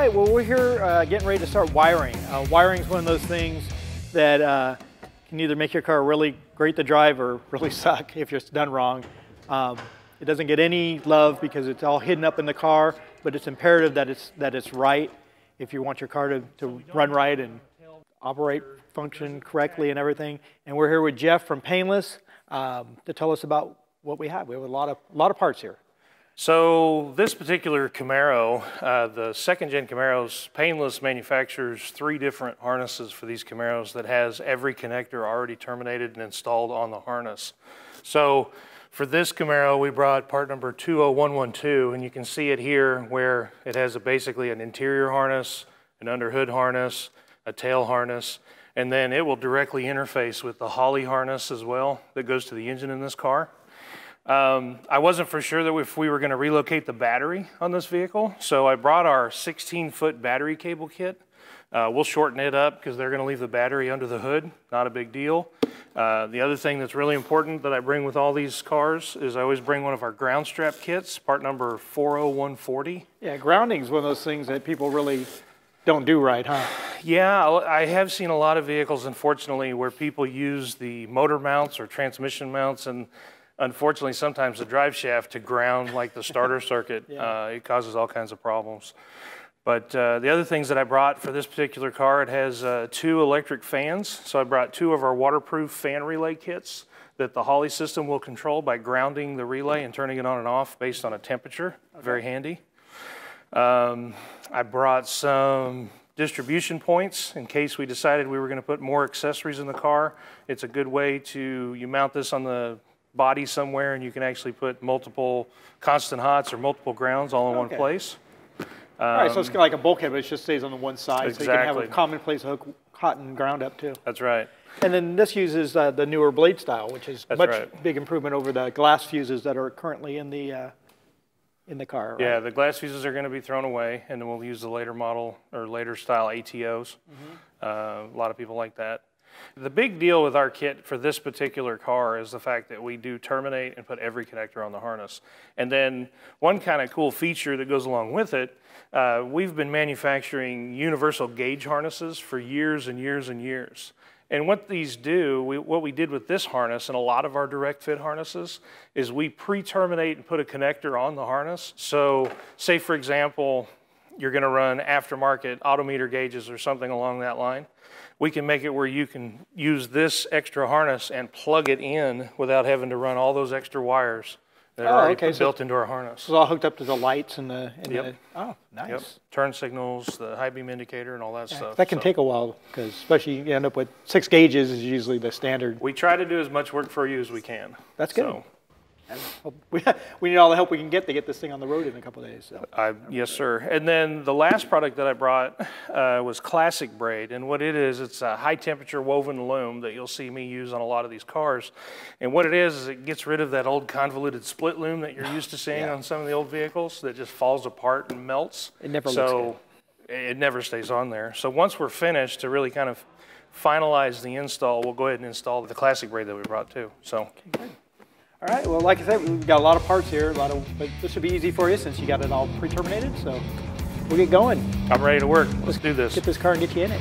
right, well, we're here getting ready to start wiring. Wiring is one of those things that can either make your car really great to drive or really suck if it's done wrong. It doesn't get any love because it's all hidden up in the car, but it's imperative that it's right if you want your car to run right and operate, function correctly and everything. And we're here with Jeff from Painless to tell us about what we have. We have a lot of parts here. So this particular Camaro, the second-gen Camaros, Painless manufactures 3 different harnesses for these Camaros that has every connector already terminated and installed on the harness. So for this Camaro, we brought part number 20112, and you can see it here where it has basically an interior harness, an underhood harness, a tail harness, and then it will directly interface with the Holley harness as well that goes to the engine in this car. I wasn't for sure that if we were going to relocate the battery on this vehicle, so I brought our 16-foot battery cable kit. We'll shorten it up because they're going to leave the battery under the hood, not a big deal. The other thing that's really important that I bring with all these cars is I always bring one of our ground strap kits, part number 40140. Yeah, grounding is one of those things that people really don't do right, huh? Yeah, I have seen a lot of vehicles, unfortunately, where people use the motor mounts or transmission mounts, and unfortunately, sometimes the drive shaft to ground like the starter circuit, Yeah. it causes all kinds of problems. But the other things that I brought for this particular car, it has 2 electric fans. So I brought 2 of our waterproof fan relay kits that the Holley system will control by grounding the relay and turning it on and off based on a temperature. Okay. Very handy. I brought some distribution points in case we decided we were going to put more accessories in the car. It's a good way to, you mount this on the body somewhere and you can actually put multiple constant hots or multiple grounds all in one place. All right, so it's kind of like a bulkhead, but it just stays on the one side. Exactly. So you can have a common place to hook hot and ground up too. That's right. And then this uses the newer blade style, which is big improvement over the glass fuses that are currently in the car. Right? Yeah, the glass fuses are going to be thrown away, and then we'll use the later model or later style ATOs. A lot of people like that. The big deal with our kit for this particular car is the fact that we do terminate and put every connector on the harness. And then one kind of cool feature that goes along with it, we've been manufacturing universal Gage harnesses for years and years and years. And what these do, what we did with this harness and a lot of our direct fit harnesses is we pre-terminate and put a connector on the harness. So say for example, you're going to run aftermarket autometer gauges or something along that line. We can make it where you can use this extra harness and plug it in without having to run all those extra wires that are already built into our harness. So it's all hooked up to the lights and the... oh, nice. Yep. Turn signals, the high beam indicator, and all that stuff. That can take a while, because especially you end up with 6 gauges is usually the standard. We try to do as much work for you as we can. That's good. So, and we need all the help we can get to get this thing on the road in a couple of days. So. Yes, sir. And then the last product that I brought was Classic Braid. And what it is, it's a high temperature woven loom that you'll see me use on a lot of these cars. And what it is it gets rid of that old convoluted split loom that you're used to seeing on some of the old vehicles that just falls apart and melts. It never looks good. It never stays on there. So once we're finished to really kind of finalize the install, we'll go ahead and install the Classic Braid that we brought too. So. Okay, good. All right, well, like I said, we've got a lot of parts here, but this should be easy for you since you got it all pre-terminated, so we'll get going. I'm ready to work. Let's do this. Get this car and get you in it.